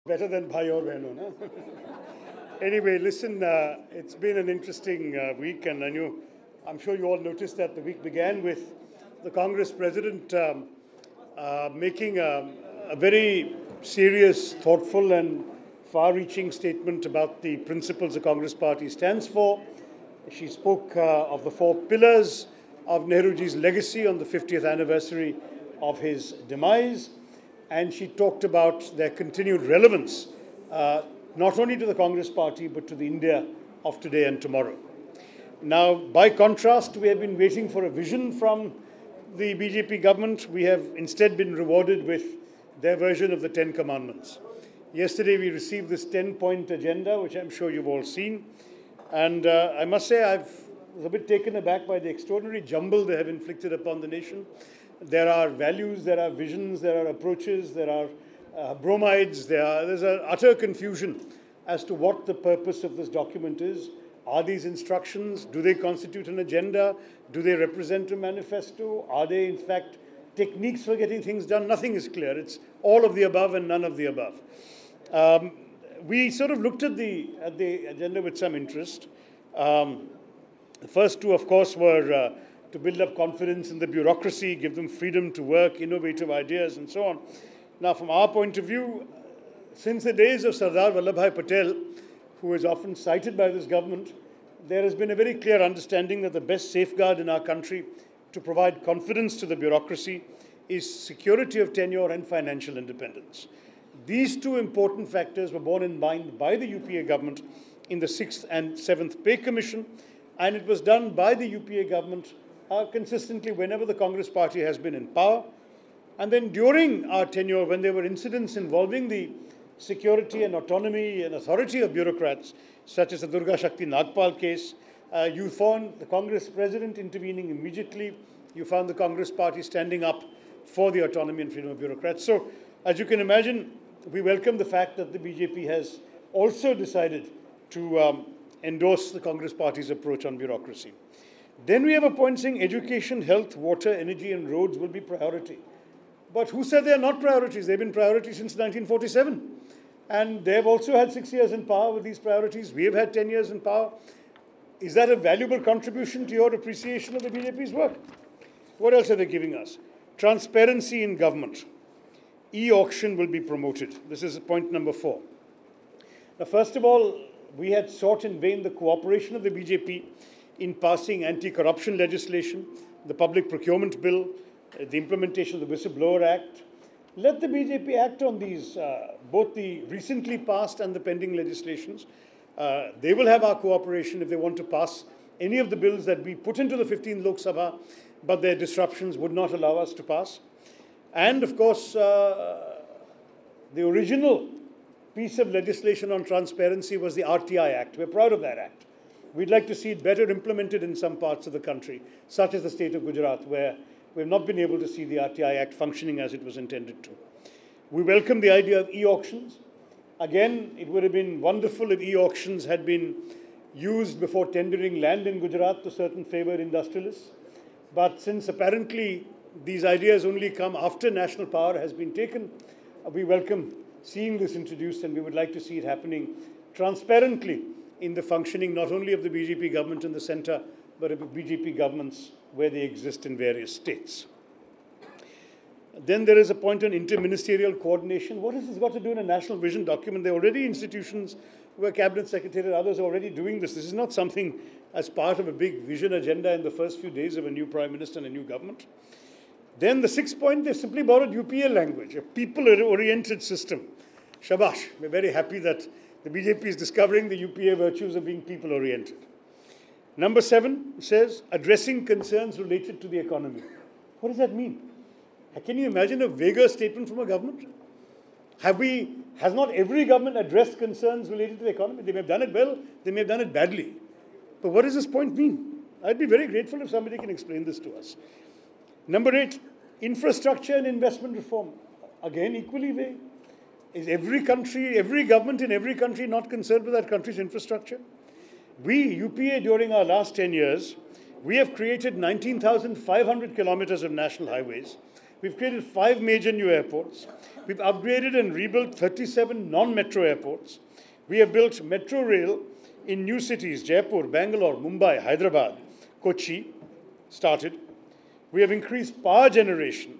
Better than bhai aur behno, na? Anyway, listen, it's been an interesting week, and I'm sure you all noticed that the week began with the Congress president making a very serious, thoughtful, and far-reaching statement about the principles the Congress Party stands for. She spoke of the 4 pillars of Nehruji's legacy on the 50th anniversary of his demise, and she talked about their continued relevance, not only to the Congress Party, but to the India of today and tomorrow. Now, by contrast, we have been waiting for a vision from the BJP government. We have instead been rewarded with their version of the 10 Commandments. Yesterday, we received this 10-point agenda, which I'm sure you've all seen. And I must say, I was a bit taken aback by the extraordinary jumble they have inflicted upon the nation. There are values, there are visions, there are approaches, there are bromides, there's an utter confusion as to what the purpose of this document is. Are these instructions? Do they constitute an agenda? Do they represent a manifesto? Are they, in fact, techniques for getting things done? Nothing is clear. It's all of the above and none of the above. We sort of looked at the agenda with some interest. The first 2, of course, were to build up confidence in the bureaucracy, give them freedom to work, innovative ideas, and so on. Now, from our point of view, since the days of Sardar Vallabhbhai Patel, who is often cited by this government, there has been a very clear understanding that the best safeguard in our country to provide confidence to the bureaucracy is security of tenure and financial independence. These 2 important factors were borne in mind by the UPA government in the 6th and 7th Pay Commission, and it was done by the UPA government consistently whenever the Congress Party has been in power. And then during our tenure, when there were incidents involving the security and autonomy and authority of bureaucrats, such as the Durga Shakti Nagpal case, you found the Congress president intervening immediately. You found the Congress Party standing up for the autonomy and freedom of bureaucrats. So, as you can imagine, we welcome the fact that the BJP has also decided to endorse the Congress Party's approach on bureaucracy. Then we have a point saying education, health, water, energy, and roads will be priority. But who said they are not priorities? They've been priorities since 1947. And they've also had 6 years in power with these priorities. We have had 10 years in power. Is that a valuable contribution to your appreciation of the BJP's work? What else are they giving us? Transparency in government. E-auction will be promoted. This is point number 4. Now, first of all, we had sought in vain the cooperation of the BJP in passing anti-corruption legislation, the public procurement bill, the implementation of the Whistleblower Act. Let the BJP act on these, both the recently passed and the pending legislations. They will have our cooperation if they want to pass any of the bills that we put into the 15th Lok Sabha, but their disruptions would not allow us to pass. And, of course, the original piece of legislation on transparency was the RTI Act. We're proud of that act. We'd like to see it better implemented in some parts of the country, such as the state of Gujarat, where we've not been able to see the RTI Act functioning as it was intended to. We welcome the idea of e-auctions. Again, it would have been wonderful if e-auctions had been used before tendering land in Gujarat to certain favoured industrialists. But since apparently these ideas only come after national power has been taken, we welcome seeing this introduced, and we would like to see it happening transparently in the functioning not only of the BJP government in the centre, but of the BJP governments where they exist in various states. Then there is a point on interministerial coordination. What has this got to do in a national vision document? There are already institutions where cabinet secretary and others are already doing this. This is not something as part of a big vision agenda in the first few days of a new prime minister and a new government. Then the 6th point, they simply borrowed UPA language, a people-oriented system. Shabash. We're very happy that the BJP is discovering the UPA virtues of being people-oriented. Number 7 says, addressing concerns related to the economy. What does that mean? Can you imagine a vaguer statement from a government? Has not every government addressed concerns related to the economy? They may have done it well, they may have done it badly. But what does this point mean? I'd be very grateful if somebody can explain this to us. Number 8, infrastructure and investment reform. Again, equally vague. Is every government in every country not concerned with that country's infrastructure? We, UPA, during our last 10 years, we have created 19,500 kilometers of national highways. We've created 5 major new airports. We've upgraded and rebuilt 37 non-metro airports. We have built metro rail in new cities, Jaipur, Bangalore, Mumbai, Hyderabad, Kochi, started. We have increased power generation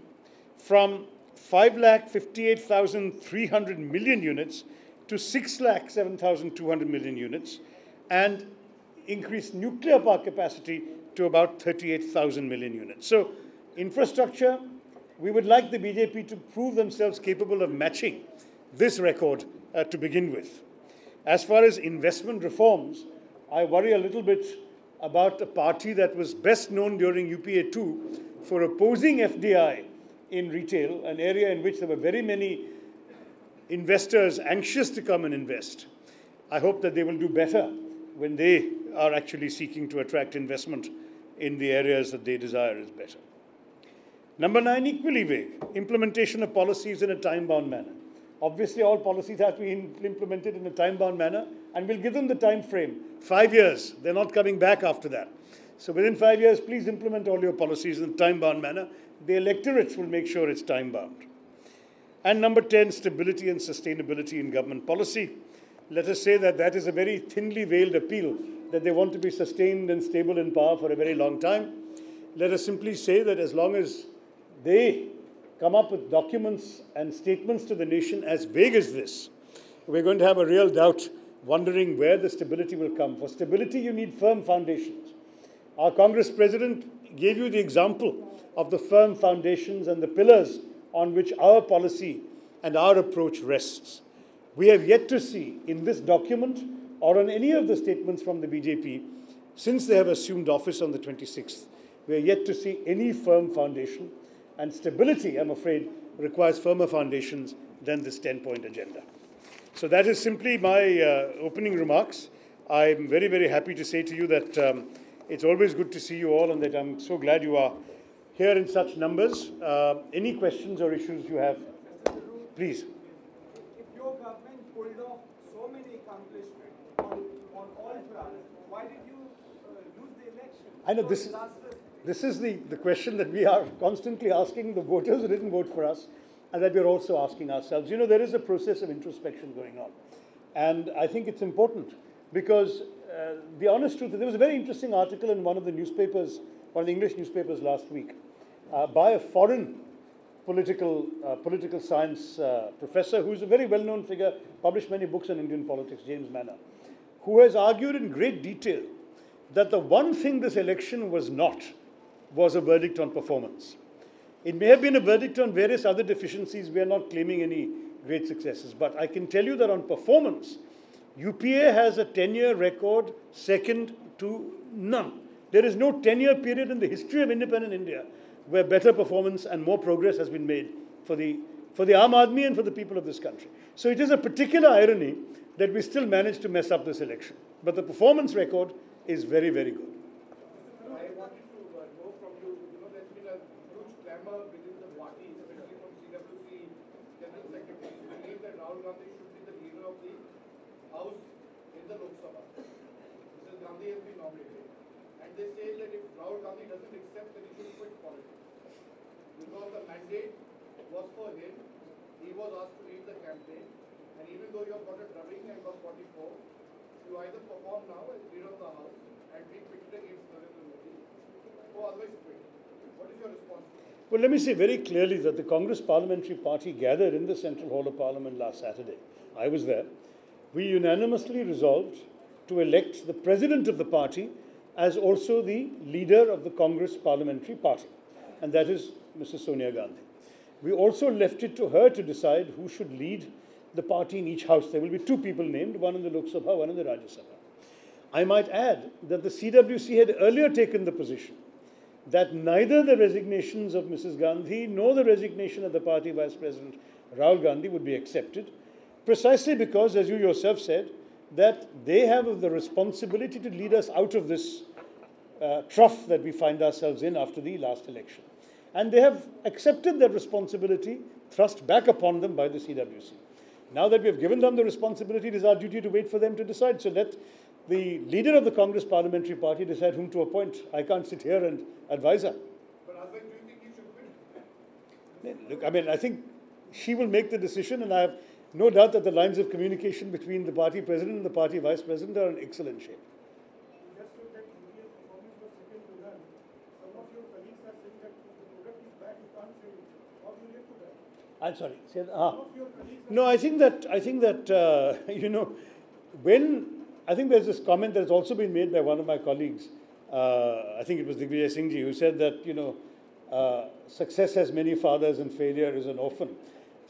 from 5,58,300 million units to 6,07,200 million units, and increased nuclear power capacity to about 38,000 million units. So, infrastructure, we would like the BJP to prove themselves capable of matching this record to begin with. As far as investment reforms, I worry a little bit about a party that was best known during UPA 2 for opposing FDI in retail, an area in which there were very many investors anxious to come and invest. I hope that they will do better when they are actually seeking to attract investment in the areas that they desire is better. Number 9, equally vague, implementation of policies in a time-bound manner. Obviously, all policies have to be implemented in a time-bound manner, and we'll give them the time frame, 5 years. They're not coming back after that. So within 5 years, please implement all your policies in a time-bound manner. The electorates will make sure it's time-bound. And number 10, stability and sustainability in government policy. Let us say that that is a very thinly veiled appeal, that they want to be sustained and stable in power for a very long time. Let us simply say that as long as they come up with documents and statements to the nation as vague as this, we're going to have a real doubt, wondering where the stability will come. For stability, you need firm foundations. Our Congress president gave you the example of the firm foundations and the pillars on which our policy and our approach rests. We have yet to see in this document or on any of the statements from the BJP since they have assumed office on the 26th, we are yet to see any firm foundation. And stability, I'm afraid, requires firmer foundations than this 10-point agenda. So that is simply my opening remarks. I'm very, very happy to say to you that it's always good to see you all, and that I'm so glad you are here in such numbers. Any questions or issues you have, please. If your government pulled off so many accomplishments on all fronts, why did you lose the election? I know this is the question that we are constantly asking the voters who didn't vote for us, and that we're also asking ourselves. You know, there is a process of introspection going on. And I think it's important because the honest truth is there was a very interesting article in one of the newspapers, one of the English newspapers last week, by a foreign political science professor who's a very well-known figure, published many books on Indian politics, James Manner, who has argued in great detail that the one thing this election was not was a verdict on performance. It may have been a verdict on various other deficiencies. We are not claiming any great successes. But I can tell you that on performance, UPA has a 10-year record second to none. There is no 10-year period in the history of independent India where better performance and more progress has been made for the Aam Aadmi and for the people of this country. So it is a particular irony that we still managed to mess up this election. But the performance record is very, very good. I wanted to know from you, there's been a huge clamor within the party, especially from CWC General Secretary, to believe that Rahul Gandhi should be the leader of the House in the Lok Sabha. Mrs. Gandhi has been nominated. And they say that if Rahul Gandhi doesn't accept, then he should quit politics. Because the mandate was for him, he was asked to lead the campaign, and even though you have got a drubbing and got 44, you either perform now as leader of the House and be pitted against Narendra Modi, or otherwise quit. What is your response to that? Well, let me say very clearly that the Congress Parliamentary Party gathered in the Central Hall of Parliament last Saturday. I was there. We unanimously resolved to elect the president of the party as also the leader of the Congress Parliamentary Party, and that is Mrs. Sonia Gandhi. We also left it to her to decide who should lead the party in each house. There will be 2 people named, one in the Lok Sabha, one in the Rajya Sabha. I might add that the CWC had earlier taken the position that neither the resignations of Mrs. Gandhi nor the resignation of the party Vice President Rahul Gandhi would be accepted, precisely because, as you yourself said, that they have the responsibility to lead us out of this trough that we find ourselves in after the last election. And they have accepted that responsibility thrust back upon them by the CWC. Now that we have given them the responsibility, it is our duty to wait for them to decide. So let the leader of the Congress Parliamentary Party decide whom to appoint. I can't sit here and advise her. But otherwise, do you think he should quit? Look, I mean, I think she will make the decision, and I have no doubt that the lines of communication between the party president and the party vice president are in excellent shape. Just to take UPA's performance was second to none. Some of your colleagues are saying that if the product is bad, you can't say it. How do you relate to that? I'm sorry. Some of your colleagues are No, I think that you know, I think there's this comment that has also been made by one of my colleagues. I think it was Digvijay Singh ji, who said that success has many fathers and failure is an orphan.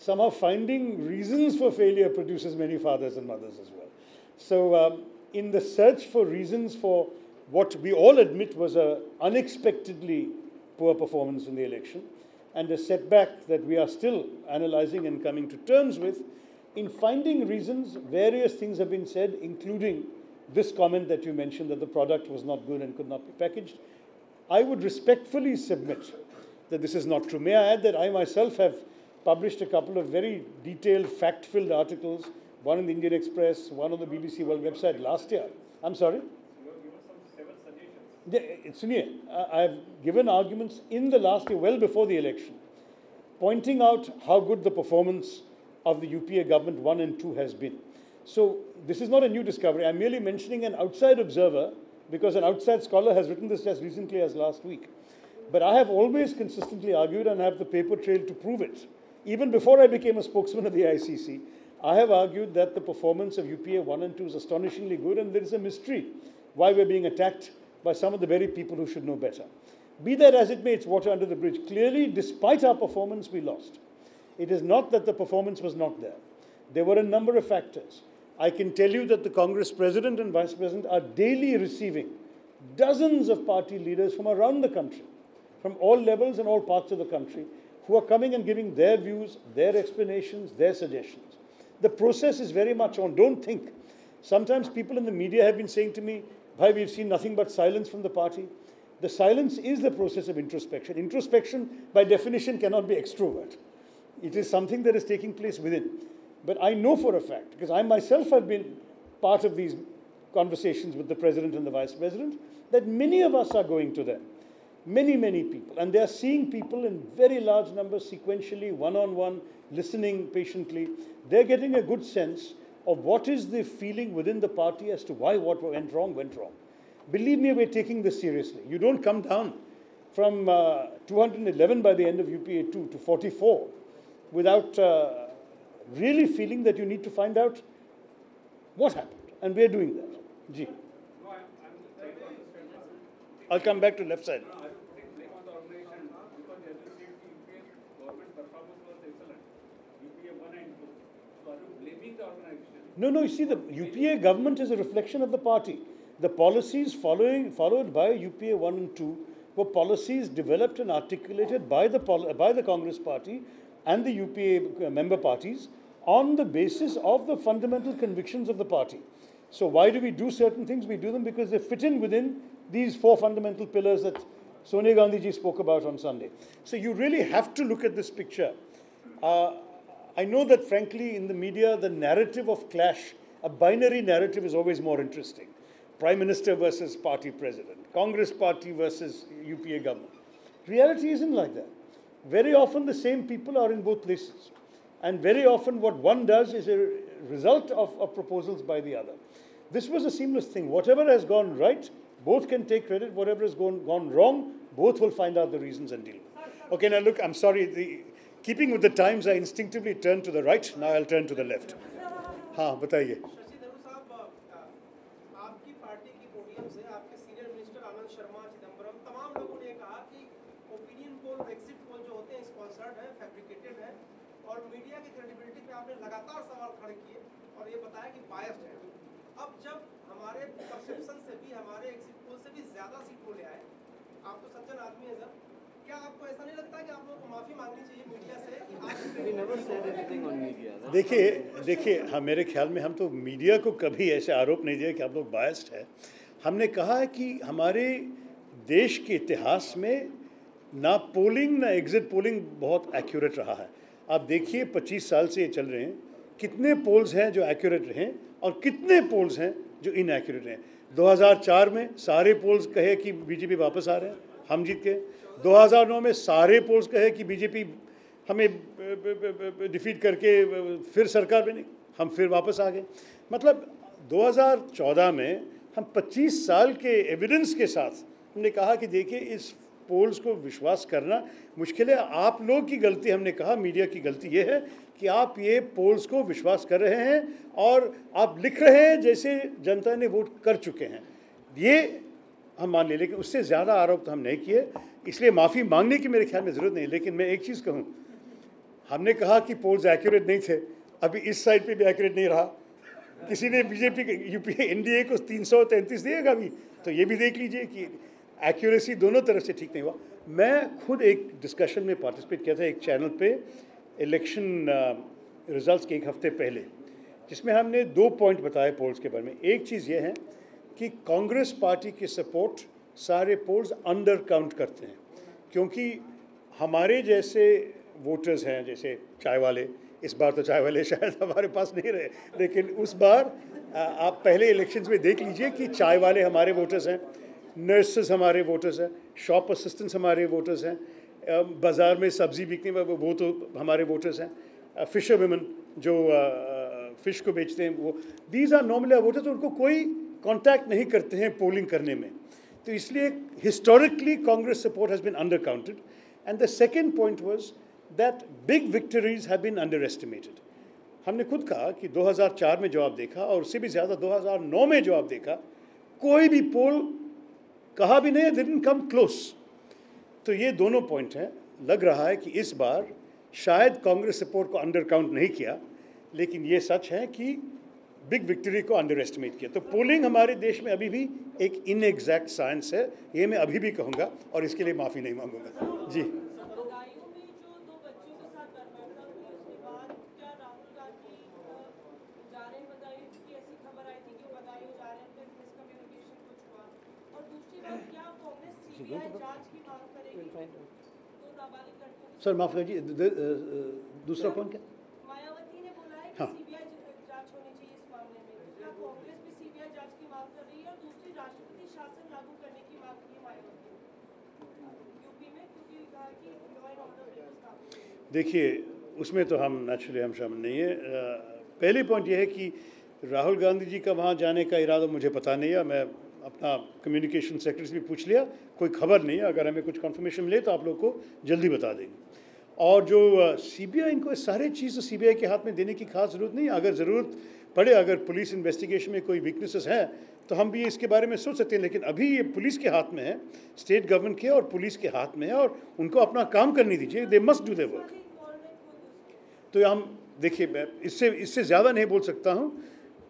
Somehow finding reasons for failure produces many fathers and mothers as well. So in the search for reasons for what we all admit was an unexpectedly poor performance in the election, and a setback that we are still analyzing and coming to terms with, in finding reasons, various things have been said, including this comment that you mentioned, that the product was not good and could not be packaged. I would respectfully submit that this is not true. May I add that I myself have published a couple of very detailed, fact-filled articles, one in the Indian Express, one on the BBC World website last year. I'm sorry? You have given some 7 suggestions. Suniya, I've given arguments in the last year, well before the election, pointing out how good the performance of the UPA government 1 and 2 has been. So this is not a new discovery. I'm merely mentioning an outside observer because an outside scholar has written this as recently as last week. But I have always consistently argued, and have the paper trail to prove it. Even before I became a spokesman of the AICC, I have argued that the performance of UPA 1 and 2 is astonishingly good, and there is a mystery why we're being attacked by some of the very people who should know better. Be that as it may, it's water under the bridge. Clearly, despite our performance, we lost. It is not that the performance was not there. There were a number of factors. I can tell you that the Congress president and vice president are daily receiving dozens of party leaders from around the country, from all levels and all parts of the country, who are coming and giving their views, their explanations, their suggestions. The process is very much on. Don't think. Sometimes people in the media have been saying to me, "Bhai, we've seen nothing but silence from the party." The silence is the process of introspection. Introspection, by definition, cannot be extrovert. It is something that is taking place within. But I know for a fact, because I myself have been part of these conversations with the president and the vice president, that many of us are going to them. Many, many people. And they are seeing people in very large numbers, sequentially, one-on-one, listening patiently. They're getting a good sense of what is the feeling within the party as to why what went wrong. Believe me, we're taking this seriously. You don't come down from 211 by the end of UPA 2 to 44 without really feeling that you need to find out what happened. And we're doing that. Ji. No, I'm trying to understand this. I'll come back to left side. No, I'm putting blame on the organization because as you said, the UPA government performance was excellent. UPA 1 and 2. So are you blaming the organization? No, you see, the UPA government is a reflection of the party. The policies followed by UPA 1 and 2 were policies developed and articulated by the Congress party and the UPA member parties on the basis of the fundamental convictions of the party. So why do we do certain things? We do them because they fit in within these 4 fundamental pillars that Sonia Gandhi ji spoke about on Sunday. So you really have to look at this picture. I know that, frankly, in the media, the narrative of clash, a binary narrative, is always more interesting. Prime Minister versus party president, Congress party versus UPA government. Reality isn't like that. Very often the same people are in both places. And very often what one does is a result of proposals by the other. This was a seamless thing. Whatever has gone right, both can take credit. Whatever has gone wrong, both will find out the reasons and deal with it. Okay, now look, I'm sorry. Keeping with the times, I instinctively turned to the right. Now I'll turn to the left. हाँ, बताइए. शशि थरूर साहब, आपकी party की podium से आपके senior minister Anand Sharma, Chidambaram, तमाम लोगों ने कहा कि ओपिनियन पोल और एग्जिट पोल जो होते हैं स्पॉन्सर्ड है, फैब्रिकेटेड है, और मीडिया की क्रेडिबिलिटी पे आपने लगातार सवाल खड़े किए और ये बताया कि बायस्ड है. अब जब हमारे परसेप्शन से भी, हमारे एग्जिट पोल से भी ज्यादा सीट पोल आए, आप तो सज्जन आदमी हैं सर, क्या आपको ऐसा नहीं लगता कि आप लोगों को माफी मांगनी चाहिए मीडिया से कि आप देखिए हाँ, मेरे ख्याल में हम तो मीडिया को कभी ऐसे आरोप नहीं दिया कि आप लोग बायस्ड है. हमने कहा है कि हमारे देश के इतिहास में ना पोलिंग ना एग्जिट पोलिंग बहुत एक्यूरेट रहा है. आप देखिए 25 साल से ये चल रहे हैं, कितने पोल्स हैं जो एक्यूरेट रहे और कितने पोल्स हैं जो इनएक्यूरेट हैं. 2004 में सारे पोल्स कहे कि बीजेपी वापस आ रहे हैं, हम जीत गए. 2009 में सारे पोल्स कहे कि बीजेपी हमें डिफीट करके फिर सरकार बनी, हम फिर वापस आ गए। मतलब 2014 में हम 25 साल के एविडेंस के साथ हमने कहा कि देखिए इस पोल्स को विश्वास करना मुश्किल है, आप लोग की गलती, हमने कहा मीडिया की गलती ये है कि आप ये पोल्स को विश्वास कर रहे हैं और आप लिख रहे हैं जैसे जनता ने वोट कर चुके हैं, ये हम मान लें, लेकिन उससे ज़्यादा आरोप तो हम नहीं किए, इसलिए माफ़ी मांगने की मेरे ख्याल में ज़रूरत नहीं। लेकिन मैं एक चीज़ कहूँ, हमने कहा कि पोल्स एक्यूरेट नहीं थे, अभी इस साइड पे भी एक्यूरेट नहीं रहा। किसी ने बीजेपी यूपीए एनडीए को 333 दिएगा अभी, तो ये भी देख लीजिए कि एक्यूरेसी दोनों तरफ से ठीक नहीं हुआ। मैं खुद एक डिस्कशन में पार्टिसिपेट किया था एक चैनल पे इलेक्शन रिजल्ट्स के एक हफ्ते पहले, जिसमें हमने 2 पॉइंट बताए पोल्स के बारे में। एक चीज़ ये है कि कांग्रेस पार्टी की सपोर्ट सारे पोल्स अंडर काउंट करते हैं, क्योंकि हमारे जैसे वोटर्स हैं, जैसे चाय वाले, इस बार तो चाय वाले शायद हमारे पास नहीं रहे, लेकिन उस बार आप पहले इलेक्शंस में देख लीजिए कि चाय वाले हमारे वोटर्स हैं, नर्सेस हमारे वोटर्स हैं, शॉप असिस्टेंट्स हमारे वोटर्स हैं, बाज़ार में सब्ज़ी बिकने में वो तो हमारे वोटर्स हैं, फिशर वुमेन जो फ़िश को बेचते हैं वो, दीज आर नॉर्मली वोटर्स, उनको कोई कॉन्टैक्ट नहीं करते हैं पोलिंग करने में। तो इसलिए historically Congress support has been undercounted. And the second point was that big victories have been underestimated. हमने खुद कहा कि 2004 में जवाब देखा और उससे भी ज़्यादा 2009 में जवाब देखा, कोई भी पोल कहा भी नहीं, डिडंट कम क्लोज। तो ये दोनों पॉइंट हैं। लग रहा है कि इस बार शायद कांग्रेस सपोर्ट को अंडर काउंट नहीं किया, लेकिन ये सच है कि बिग विक्ट्री को अंडर एस्टिमेट किया। तो पोलिंग हमारे देश में अभी भी एक इनएग्जैक्ट साइंस है, ये मैं अभी भी कहूँगा और इसके लिए माफ़ी नहीं मांगूंगा। जी, सर माफ कीजिए, दूसरा कौन क्या? मायावती ने बोला है कि हाँ, सीबीआई जांच होनी चाहिए इस मामले में। क्या कांग्रेस भी सीबीआई जांच की मांग कर रही है? और दूसरी, राष्ट्रपति शासन लागू करने की मांग की मायावती यूपी में, क्योंकि कहा कि लॉ एंड ऑर्डर व्यवस्था। देखिए उसमें तो हम नेचुरली हम शामिल नहीं है। पहली पॉइंट ये है कि राहुल गांधी जी का वहाँ जाने का इरादा मुझे पता नहीं है। मैं अपना कम्युनिकेशन सेक्रेटरी से भी पूछ लिया, कोई खबर नहीं है। अगर हमें कुछ कंफर्मेशन मिले तो आप लोग को जल्दी बता देंगे। और जो सीबीआई, इनको सारे चीज़ सीबीआई के हाथ में देने की खास ज़रूरत नहीं है। अगर ज़रूरत पड़े, अगर पुलिस इन्वेस्टिगेशन में कोई वीकनेसेस हैं तो हम भी इसके बारे में सोच सकते हैं, लेकिन अभी ये पुलिस के हाथ में है, स्टेट गवर्नमेंट के और पुलिस के हाथ में है, और उनको अपना काम करने दीजिए। They must do their work. तो हम देखिए, मैं इससे ज़्यादा नहीं बोल सकता हूँ,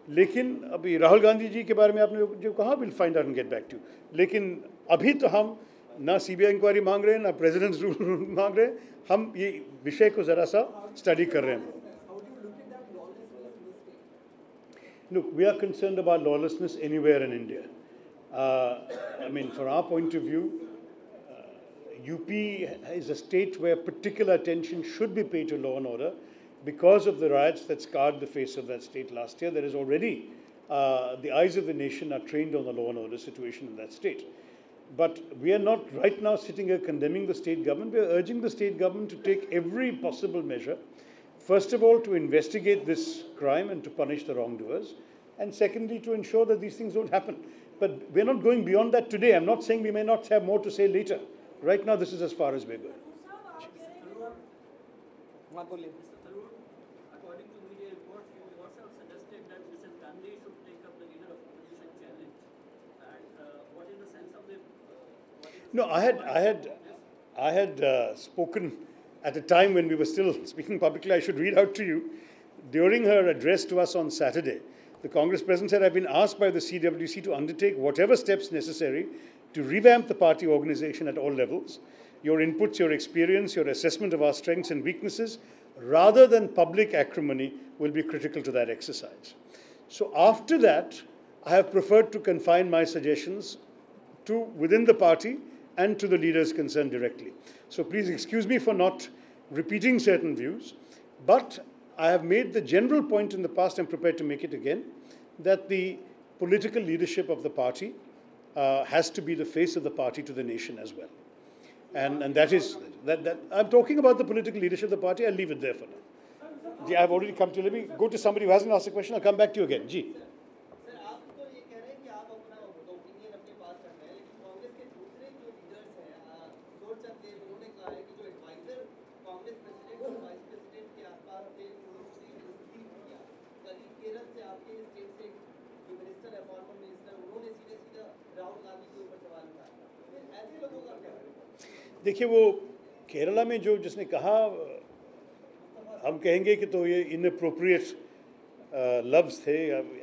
लेकिन अभी राहुल गांधी जी के बारे में आपने जो कहा, will find out and get back to. लेकिन अभी तो हम ना सीबीआई इंक्वायरी मांग रहे हैं, ना प्रेसिडेंट्स रूल मांग रहे हैं। हम ये विषय को ज़रा सा स्टडी कर रहे हैं। Look, we are concerned about lawlessness anywhere in India. I mean, from our point of view, UP is a state where particular attention should be paid to law and order because of the riots that scarred the face of that state last year. There is already, the eyes of the nation are trained on the law and order situation in that state. But we are not right now sitting here condemning the state government. We are urging the state government to take every possible measure. First of all, to investigate this crime and to punish the wrongdoers. And secondly, to ensure that these things don't happen. But we're not going beyond that today. I'm not saying we may not have more to say later. Right now, this is as far as we're going. According to media reports, you yourself suggested that Mrs. Gandhi should take up the leader of opposition challenge. And what is the sense of the? No, I had spoken at a time when we were still speaking publicly. I should read out to you. During her address to us on Saturday, the Congress president said, "I've been asked by the CWC to undertake whatever steps necessary to revamp the party organization at all levels. Your inputs, your experience, your assessment of our strengths and weaknesses, rather than public acrimony, will be critical to that exercise." So after that, I have preferred to confine my suggestions to within the party and to the leaders concerned directly. So please excuse me for not repeating certain views, but I have made the general point in the past, and prepared to make it again, that the political leadership of the party has to be the face of the party to the nation as well. And that is, that I'm talking about the political leadership of the party. I'll leave it there for now. I've already come to, let me go to somebody who hasn't asked a question. I'll come back to you again. Ji. Sir आप तो ये कह रहे हैं कि आप अपना opinion अपने पास रख रहे हैं, लेकिन कांग्रेस के दूसरे जो लीडर्स हैं, जोरचंद देव, उन्होंने कहा है कि जो एडवाइजर कांग्रेस प्रेसिडेंट और वाइस प्रेसिडेंट के आसपास थे, उन्होंने इस्तीफ किया। कल ही केरल से आपके स्टेट से जो मिनिस्टर है, फॉर्मर मिनिस्टर, उन्होंने सीधे सीधा राहुल गांधी के ऊपर सवाल उठाया। फिर ऐसे लोगों का क्या करें? देखिए, वो केरला में जो जिसने कहा, हम कहेंगे कि तो ये इनअप्रोप्रिएट लफ्ज़ थे।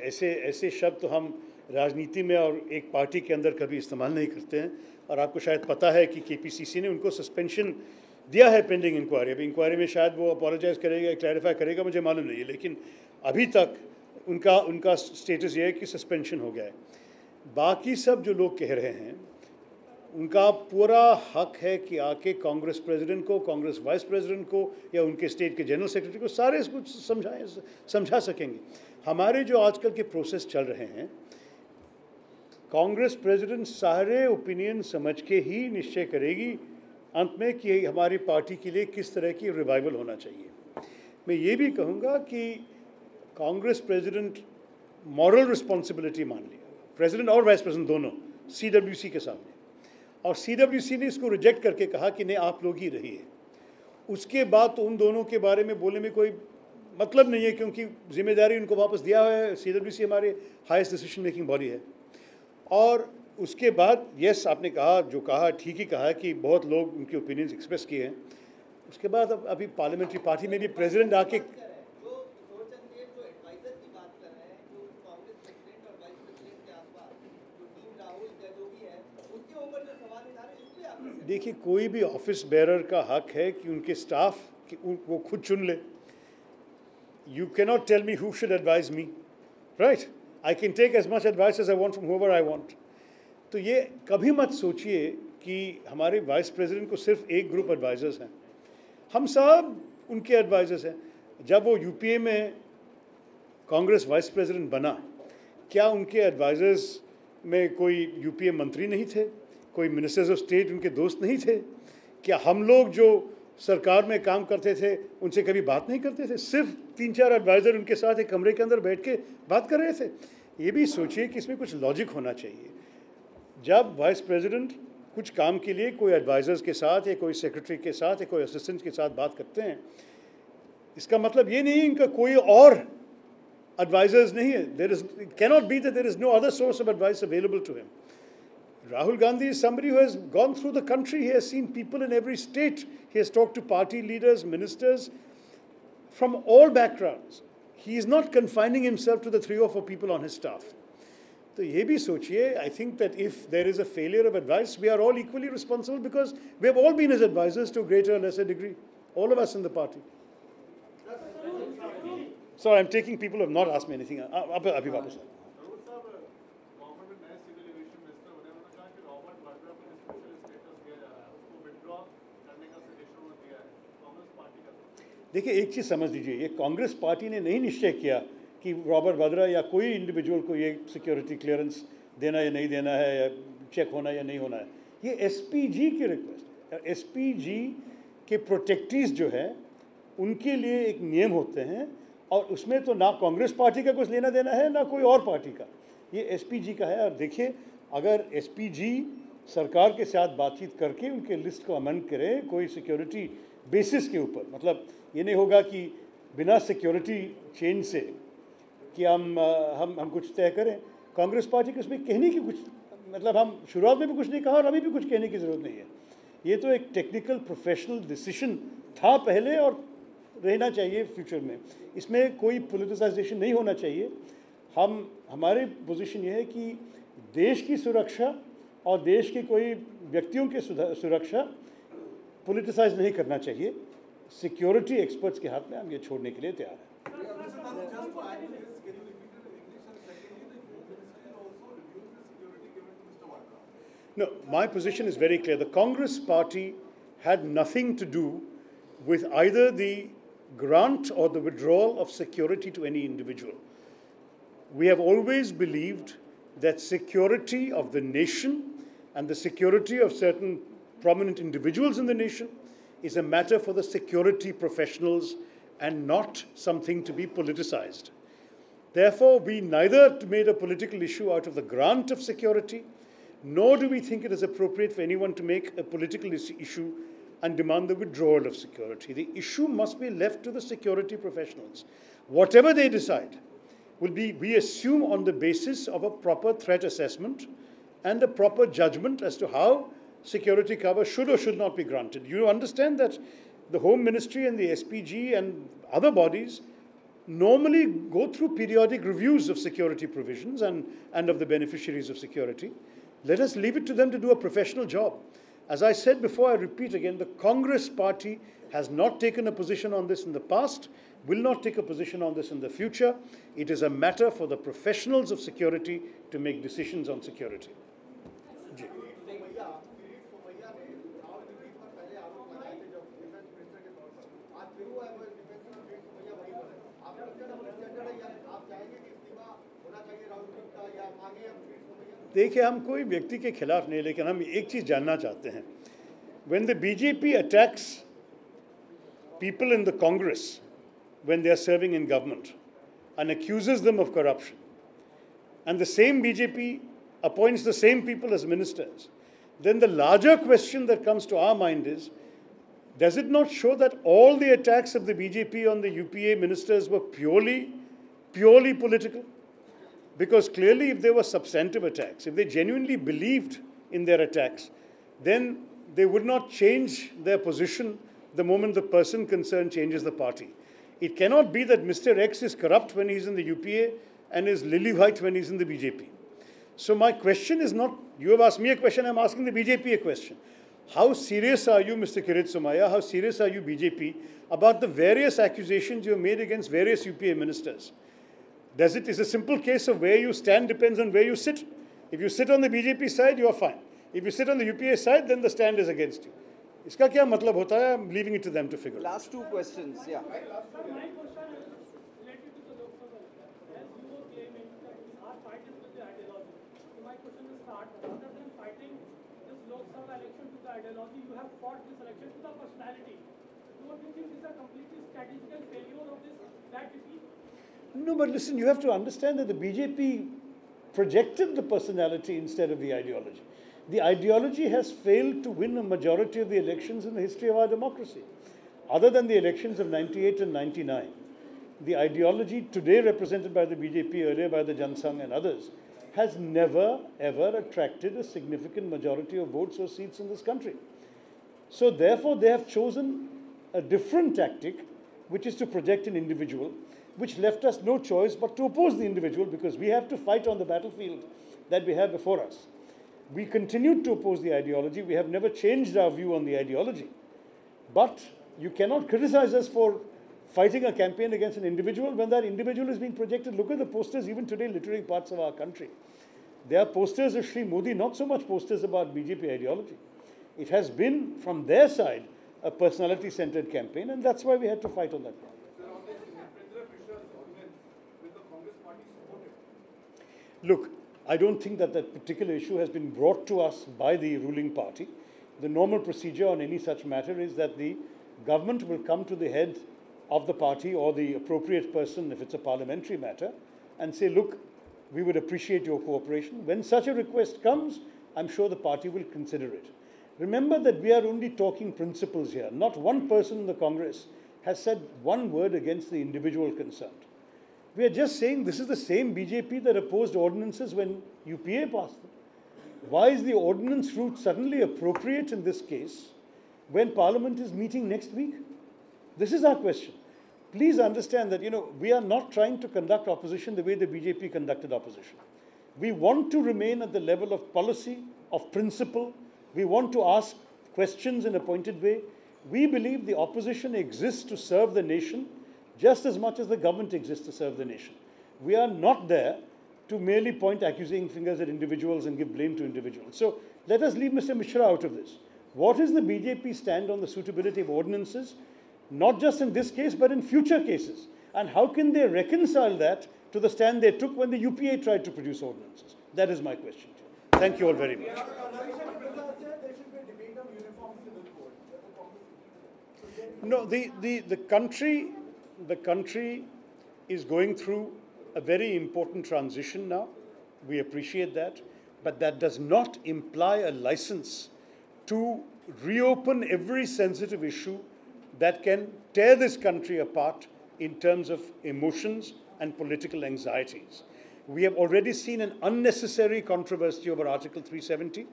ऐसे ऐसे शब्द तो हम राजनीति में और एक पार्टी के अंदर कभी इस्तेमाल नहीं करते हैं। और आपको शायद पता है कि केपीसीसी ने उनको सस्पेंशन दिया है पेंडिंग इंक्वायरी। अभी इंक्वायरी में शायद वो अपोलोजाइज़ करेगा, क्लैरिफाई करेगा, मुझे मालूम नहीं है, लेकिन अभी तक उनका स्टेटस ये है कि सस्पेंशन हो गया है। बाकी सब जो लोग कह रहे हैं, उनका पूरा हक है कि आके कांग्रेस प्रेसिडेंट को, कांग्रेस वाइस प्रेसिडेंट को या उनके स्टेट के जनरल सेक्रेटरी को सारे इसको समझा सकेंगे। हमारे जो आजकल के प्रोसेस चल रहे हैं, कांग्रेस प्रेसिडेंट सारे ओपिनियन समझ के ही निश्चय करेगी अंत में कि हमारी पार्टी के लिए किस तरह की रिवाइवल होना चाहिए। मैं ये भी कहूँगा कि कांग्रेस प्रेसिडेंट मॉरल रिस्पॉन्सिबिलिटी मान लिया, प्रेसिडेंट और वाइस प्रेसिडेंट दोनों, सीडब्ल्यूसी के सामने, और सीडब्ल्यूसी ने इसको रिजेक्ट करके कहा कि नहीं, आप लोग ही रहिए। उसके बाद तो उन दोनों के बारे में बोलने में कोई मतलब नहीं है, क्योंकि जिम्मेदारी उनको वापस दिया हुआ है। सीडब्ल्यूसी हमारे हाईएस्ट डिसीजन मेकिंग बॉडी है। और उसके बाद यस, आपने कहा, जो कहा ठीक ही कहा कि बहुत लोग उनके ओपिनियंस एक्सप्रेस किए हैं। उसके बाद अब अभी पार्लियामेंट्री पार्टी में भी प्रेसिडेंट आके देखिए, कोई भी ऑफिस बेरर का हक है कि उनके स्टाफ वो खुद चुन ले। You cannot tell me who should advise me, right? I can take as much advice as I want from whoever I want. तो ये कभी मत सोचिए कि हमारे वाइस प्रेसिडेंट को सिर्फ एक ग्रुप एडवाइजर्स हैं। हम सब उनके एडवाइजर्स हैं। जब वो यूपीए में कांग्रेस वाइस प्रेसिडेंट बना, क्या उनके एडवाइजर्स में कोई यूपीए मंत्री नहीं थे? कोई मिनिस्टर्स ऑफ स्टेट उनके दोस्त नहीं थे? क्या हम लोग जो सरकार में काम करते थे उनसे कभी बात नहीं करते थे? सिर्फ 3-4 एडवाइज़र उनके साथ एक कमरे के अंदर बैठ के बात कर रहे थे। ये भी सोचिए कि इसमें कुछ लॉजिक होना चाहिए। जब वाइस प्रेसिडेंट कुछ काम के लिए कोई एडवाइज़र्स के साथ या कोई सेक्रेटरी के साथ या कोई असिस्टेंट के साथ बात करते हैं, इसका मतलब ये नहीं इनका कोई और एडवाइज़र्स नहीं है। There is cannot be that there is no other source of advice available to him. Rahul Gandhi is somebody who has gone through the country. He has seen people in every state. He has talked to party leaders, ministers from all backgrounds. He is not confining himself to the 3 or 4 people on his staff. तो ये भी सोचिए, I think that if there is a failure of advice, we are all equally responsible because we have all been his advisors to a greater or lesser degree, all of us in the party. Sorry, I'm taking people who have not asked me anything. अभी वापस आए। देखिए, एक चीज़ समझ लीजिए, ये Congress party ने नहीं निश्चय किया कि रॉबर्ट वाड्रा या कोई इंडिविजुअल को ये सिक्योरिटी क्लियरेंस देना या नहीं देना है, या चेक होना या नहीं होना है। ये एसपीजी की रिक्वेस्ट है। एसपीजी के प्रोटेक्टीज जो है, उनके लिए एक नियम होते हैं, और उसमें तो ना कांग्रेस पार्टी का कुछ लेना देना है ना कोई और पार्टी का, ये एसपीजी का है। और देखिए, अगर एसपीजी सरकार के साथ बातचीत करके उनके लिस्ट को अमेंड करे कोई सिक्योरिटी बेसिस के ऊपर, मतलब ये नहीं होगा कि बिना सिक्योरिटी चेंज से कि हम कुछ तय करें। कांग्रेस पार्टी को इसमें कहने की कुछ, मतलब हम शुरुआत में भी कुछ नहीं कहा और अभी भी कुछ कहने की ज़रूरत नहीं है। ये तो एक टेक्निकल प्रोफेशनल डिसीजन था पहले और रहना चाहिए फ्यूचर में। इसमें कोई पॉलिटिसाइजेशन नहीं होना चाहिए। हमारी पोजीशन ये है कि देश की सुरक्षा और देश के कोई व्यक्तियों की सुरक्षा पॉलिटिसाइज नहीं करना चाहिए। सिक्योरिटी एक्सपर्ट्स के हाथ में हम ये छोड़ने के लिए तैयार हैं। No, my position is very clear. The Congress party had nothing to do with either the grant or the withdrawal of security to any individual. We have always believed that security of the nation and the security of certain prominent individuals in the nation is a matter for the security professionals and not something to be politicized. Therefore, we neither made a political issue out of the grant of security, nor do we think it is appropriate for anyone to make a political issue and demand the withdrawal of security. The issue must be left to the security professionals. Whatever they decide will be, we assume, on the basis of a proper threat assessment and a proper judgment as to how security cover should or should not be granted. You understand that the Home Ministry and the SPG and other bodies normally go through periodic reviews of security provisions and of the beneficiaries of security. Let us leave it to them to do a professional job. As I said before, I repeat again, the Congress party has not taken a position on this in the past, will not take a position on this in the future. It is a matter for the professionals of security to make decisions on security. देखिए, हम कोई व्यक्ति के खिलाफ नहीं, लेकिन हम एक चीज़ जानना चाहते हैं. When the BJP attacks people in the Congress when they are serving in government and accuses them of corruption, and the same BJP appoints the same people as ministers, then the larger question that comes to our mind is, does it not show that all the attacks of the BJP on the UPA ministers were purely political? Because clearly, if there were substantive attacks, if they genuinely believed in their attacks, then they would not change their position the moment the person concerned changes the party. It cannot be that Mr. X is corrupt when he's in the UPA and is lily white when he's in the BJP. So my question is not, you have asked me a question, I'm asking the BJP a question. How serious are you, Mr. Kirit Somaiya, how serious are you, BJP, about the various accusations you have made against various UPA ministers? Is a simple case of where you stand depends on where you sit. If you sit on the BJP side, you are fine. If you sit on the UPA side, then the stand is against you. इसका क्या मतलब होता है? I'm leaving it to them to figure. Last two questions, yeah. My question is related to the Lok Sabha. As you were claiming that our fight is with the ideology. So my question is that rather than fighting this Lok Sabha election to the ideology, you have fought this election to the personality. Don't you think this is a completely strategical failure of that defeat? No, but listen, you have to understand that the BJP projected the personality instead of the ideology. The ideology has failed to win a majority of the elections in the history of our democracy. Other than the elections of 98 and 99, the ideology today represented by the BJP, earlier by the Jan Sangh and others, has never, ever attracted a significant majority of votes or seats in this country. So therefore, they have chosen a different tactic, which is to project an individual, which left us no choice but to oppose the individual because we have to fight on the battlefield that we have before us. We continued to oppose the ideology. We have never changed our view on the ideology. But you cannot criticize us for fighting a campaign against an individual when that individual is being projected. Look at the posters even today littering parts of our country. They are posters of Shri Modi, not so much posters about BJP ideology. It has been, from their side, a personality-centered campaign, and that's why we had to fight on that ground. Look, I don't think that that particular issue has been brought to us by the ruling party. The normal procedure on any such matter is that the government will come to the head of the party or the appropriate person, if it's a parliamentary matter, and say, look, we would appreciate your cooperation. When such a request comes, I'm sure the party will consider it. Remember that we are only talking principles here. Not one person in the Congress has said one word against the individual concerned. We are just saying this is the same BJP that opposed ordinances when UPA passed them. Why is the ordinance route suddenly appropriate in this case when Parliament is meeting next week? This is our question. Please understand that, we are not trying to conduct opposition the way the BJP conducted opposition. We want to remain at the level of policy, of principle. We want to ask questions in a pointed way. We believe the opposition exists to serve the nation just as much as the government exists to serve the nation. We are not there to merely point accusing fingers at individuals and give blame to individuals. So let us leave Mr. Mishra out of this. What is the BJP stand on the suitability of ordinances, not just in this case, but in future cases? And how can they reconcile that to the stand they took when the UPA tried to produce ordinances? That is my question. Thank you all very much. No, the country is going through a very important transition now. We appreciate that. But that does not imply a license to reopen every sensitive issue that can tear this country apart in terms of emotions and political anxieties. We have already seen an unnecessary controversy over Article 370,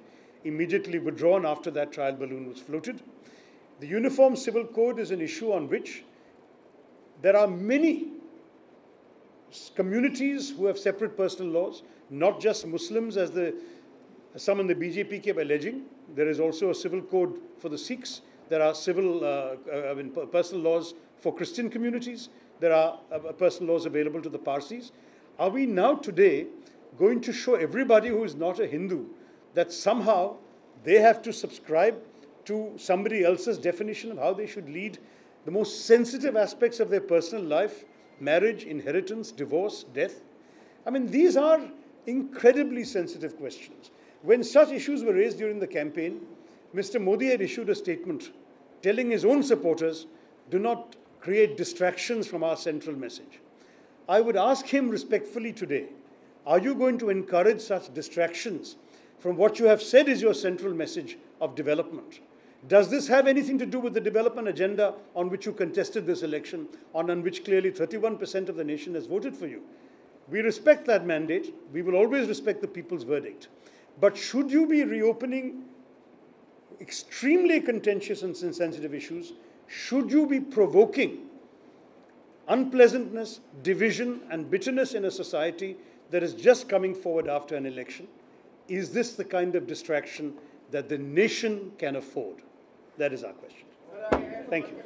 immediately withdrawn after that trial balloon was floated. The Uniform Civil Code is an issue on which there are many communities who have separate personal laws, not just Muslims as some in the BJP keep alleging. There is also a civil code for the Sikhs. There are personal laws for Christian communities. There are personal laws available to the Parsis. Are we now today going to show everybody who is not a Hindu that somehow they have to subscribe to somebody else's definition of how they should lead the most sensitive aspects of their personal life, marriage, inheritance, divorce, death? I mean, these are incredibly sensitive questions. When such issues were raised during the campaign, Mr. Modi had issued a statement telling his own supporters, do not create distractions from our central message. I would ask him respectfully today, are you going to encourage such distractions from what you have said is your central message of development? Does this have anything to do with the development agenda on which you contested this election, on which clearly 31% of the nation has voted for you? We respect that mandate. We will always respect the people's verdict. But should you be reopening extremely contentious and sensitive issues? Should you be provoking unpleasantness, division, and bitterness in a society that is just coming forward after an election? Is this the kind of distraction that the nation can afford? That is our question. Thank you.